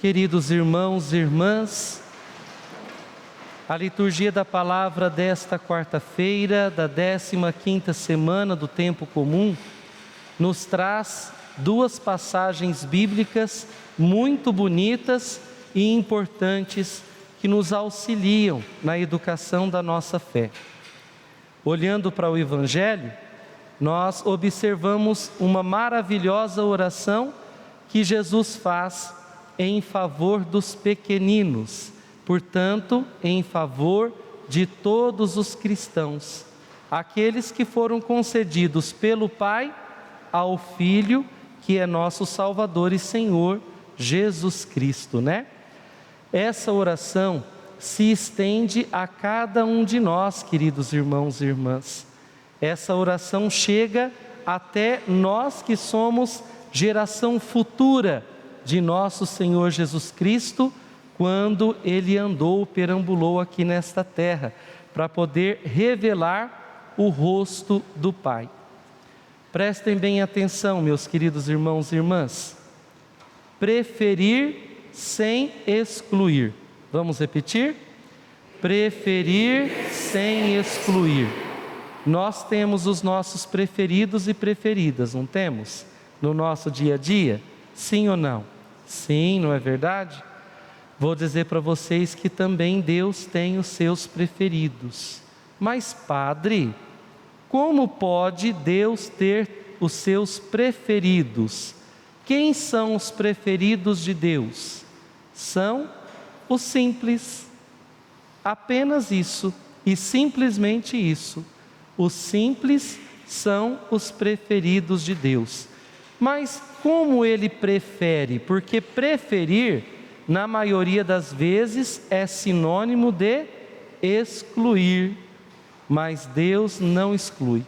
Queridos irmãos e irmãs, a liturgia da palavra desta quarta-feira, da 15ª semana do tempo comum, nos traz duas passagens bíblicas muito bonitas e importantes que nos auxiliam na educação da nossa fé. Olhando para o Evangelho, nós observamos uma maravilhosa oração que Jesus faz em favor dos pequeninos, portanto, em favor de todos os cristãos, aqueles que foram concedidos pelo Pai ao Filho, que é nosso Salvador e Senhor, Jesus Cristo, né? Essa oração se estende a cada um de nós, queridos irmãos e irmãs. Essa oração chega até nós que somos geração futura de nosso Senhor Jesus Cristo, quando Ele perambulou aqui nesta terra, para poder revelar o rosto do Pai. Prestem bem atenção, meus queridos irmãos e irmãs. Preferir sem excluir. Vamos repetir? Preferir sem excluir. Nós temos os nossos preferidos e preferidas, não temos? No nosso dia a dia? Sim ou não? Sim, não é verdade? Vou dizer para vocês que também Deus tem os seus preferidos. Mas, padre, como pode Deus ter os seus preferidos? Quem são os preferidos de Deus? São os simples. Apenas isso, e simplesmente isso. Os simples são os preferidos de Deus. Mas como Ele prefere? Porque preferir, na maioria das vezes, é sinônimo de excluir. Mas Deus não exclui.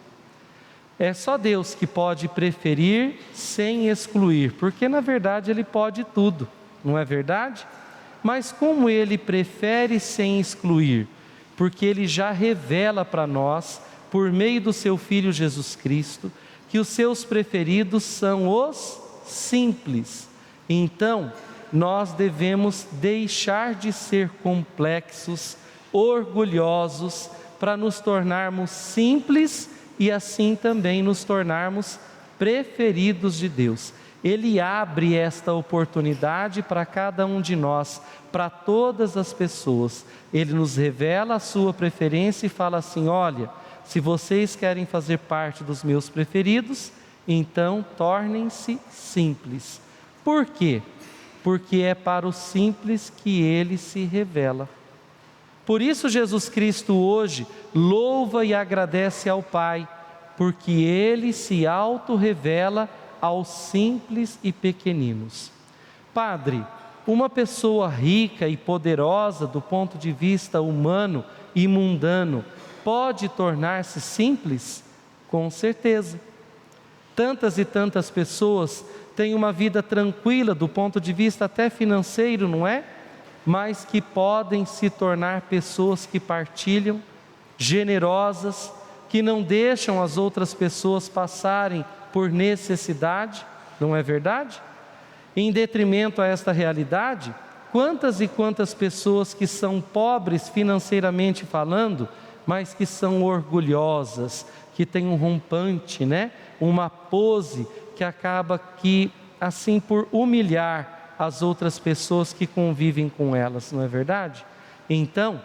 É só Deus que pode preferir sem excluir, porque na verdade Ele pode tudo, não é verdade? Mas como Ele prefere sem excluir? Porque Ele já revela para nós, por meio do Seu Filho Jesus Cristo, que os seus preferidos são os simples. Então, nós devemos deixar de ser complexos, orgulhosos, para nos tornarmos simples e assim também nos tornarmos preferidos de Deus. Ele abre esta oportunidade para cada um de nós, para todas as pessoas. Ele nos revela a sua preferência e fala assim: olha, se vocês querem fazer parte dos meus preferidos, então tornem-se simples. Por quê? Porque é para os simples que Ele se revela. Por isso Jesus Cristo hoje louva e agradece ao Pai, porque Ele se auto-revela aos simples e pequeninos. Padre, uma pessoa rica e poderosa do ponto de vista humano e mundano, pode tornar-se simples? Com certeza. Tantas e tantas pessoas têm uma vida tranquila do ponto de vista até financeiro, não é? Mas que podem se tornar pessoas que partilham, generosas, que não deixam as outras pessoas passarem por necessidade, não é verdade? Em detrimento a esta realidade, quantas e quantas pessoas que são pobres financeiramente falando, mas que são orgulhosas, que têm um rompante, né? Uma pose que acaba que, assim, por humilhar as outras pessoas que convivem com elas, não é verdade? Então,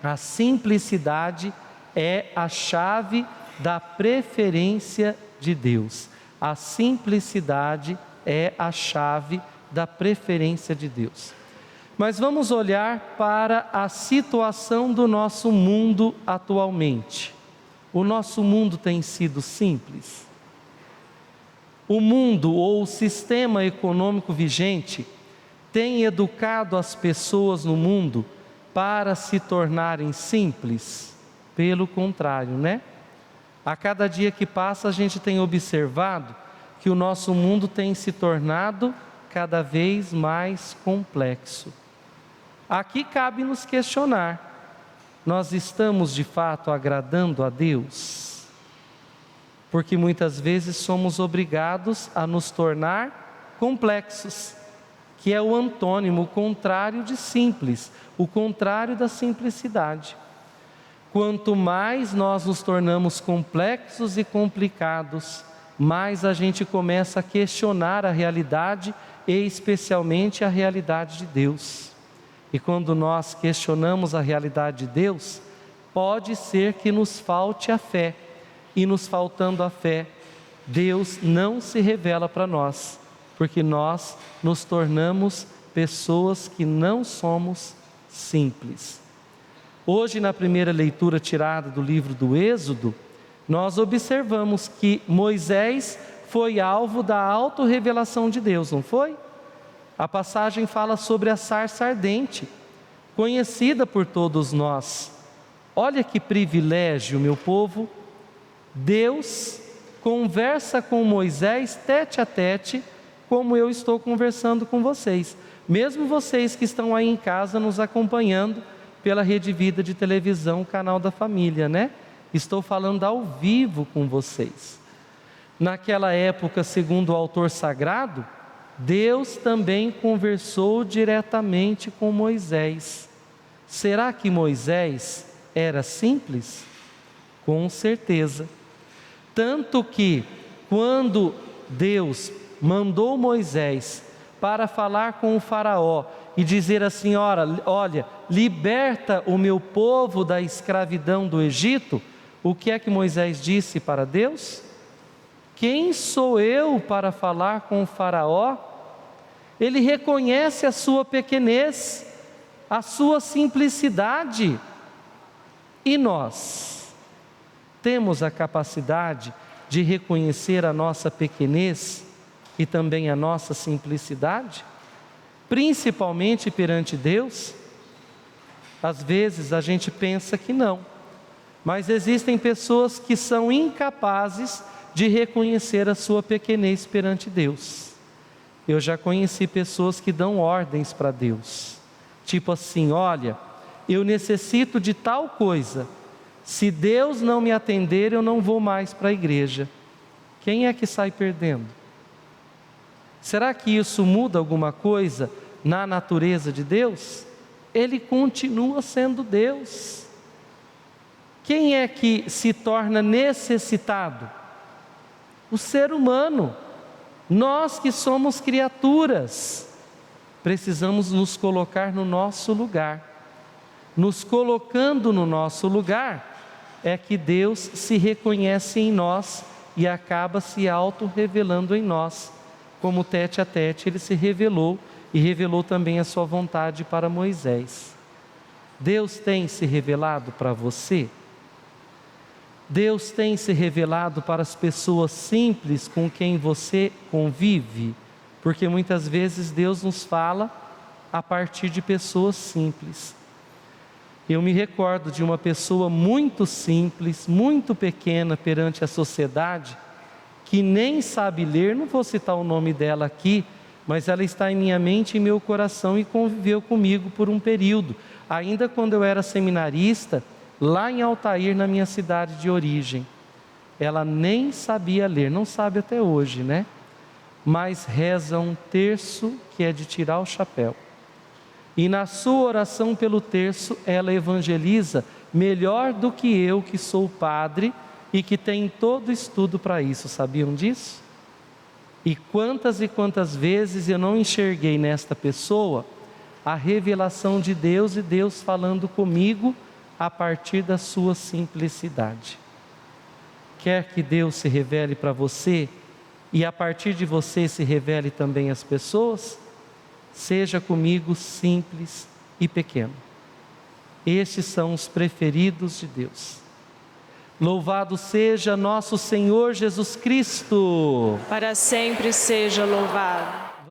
a simplicidade é a chave da preferência de Deus. A simplicidade é a chave da preferência de Deus. Mas vamos olhar para a situação do nosso mundo atualmente. O nosso mundo tem sido simples? O mundo ou o sistema econômico vigente tem educado as pessoas no mundo para se tornarem simples? Pelo contrário, né? A cada dia que passa a gente tem observado que o nosso mundo tem se tornado cada vez mais complexo. Aqui cabe nos questionar: nós estamos de fato agradando a Deus? Porque muitas vezes somos obrigados a nos tornar complexos, que é o antônimo, o contrário de simples, o contrário da simplicidade. Quanto mais nós nos tornamos complexos e complicados, mais a gente começa a questionar a realidade e especialmente a realidade de Deus. E quando nós questionamos a realidade de Deus, pode ser que nos falte a fé. E nos faltando a fé, Deus não se revela para nós, porque nós nos tornamos pessoas que não somos simples. Hoje, na primeira leitura tirada do livro do Êxodo, nós observamos que Moisés foi alvo da autorrevelação de Deus, não foi? A passagem fala sobre a sarça ardente, conhecida por todos nós. Olha que privilégio, meu povo. Deus conversa com Moisés tete a tete, como eu estou conversando com vocês. Mesmo vocês que estão aí em casa nos acompanhando pela Rede Vida de televisão, canal da família, né? Estou falando ao vivo com vocês. Naquela época, segundo o autor sagrado, Deus também conversou diretamente com Moisés. Será que Moisés era simples? Com certeza. Tanto que, quando Deus mandou Moisés para falar com o faraó e dizer assim: olha, liberta o meu povo da escravidão do Egito, o que é que Moisés disse para Deus? Quem sou eu para falar com o faraó? Ele reconhece a sua pequenez, a sua simplicidade. E nós temos a capacidade de reconhecer a nossa pequenez e também a nossa simplicidade, principalmente perante Deus? Às vezes a gente pensa que não, mas existem pessoas que são incapazes de reconhecer a sua pequenez perante Deus. Eu já conheci pessoas que dão ordens para Deus, tipo assim: olha, eu necessito de tal coisa, se Deus não me atender, eu não vou mais para a igreja. Quem é que sai perdendo? Será que isso muda alguma coisa na natureza de Deus? Ele continua sendo Deus. Quem é que se torna necessitado? O ser humano. Nós que somos criaturas, precisamos nos colocar no nosso lugar. Nos colocando no nosso lugar, é que Deus se reconhece em nós e acaba se auto-revelando em nós. Como tete a tete ele se revelou e revelou também a sua vontade para Moisés. Deus tem se revelado para você? Deus tem se revelado para as pessoas simples com quem você convive? Porque muitas vezes Deus nos fala a partir de pessoas simples. Eu me recordo de uma pessoa muito simples, muito pequena perante a sociedade, que nem sabe ler, não vou citar o nome dela aqui, mas ela está em minha mente e meu coração e conviveu comigo por um período, ainda quando eu era seminarista, lá em Altair, na minha cidade de origem. Ela nem sabia ler, não sabe até hoje, né? Mas reza um terço que é de tirar o chapéu. E na sua oração pelo terço, ela evangeliza melhor do que eu, que sou padre e que tenho todo estudo para isso. Sabiam disso? E quantas vezes eu não enxerguei nesta pessoa a revelação de Deus e Deus falando comigo a partir da sua simplicidade. Quer que Deus se revele para você e a partir de você se revele também às pessoas? Seja comigo simples e pequeno. Estes são os preferidos de Deus. Louvado seja nosso Senhor Jesus Cristo. Para sempre seja louvado.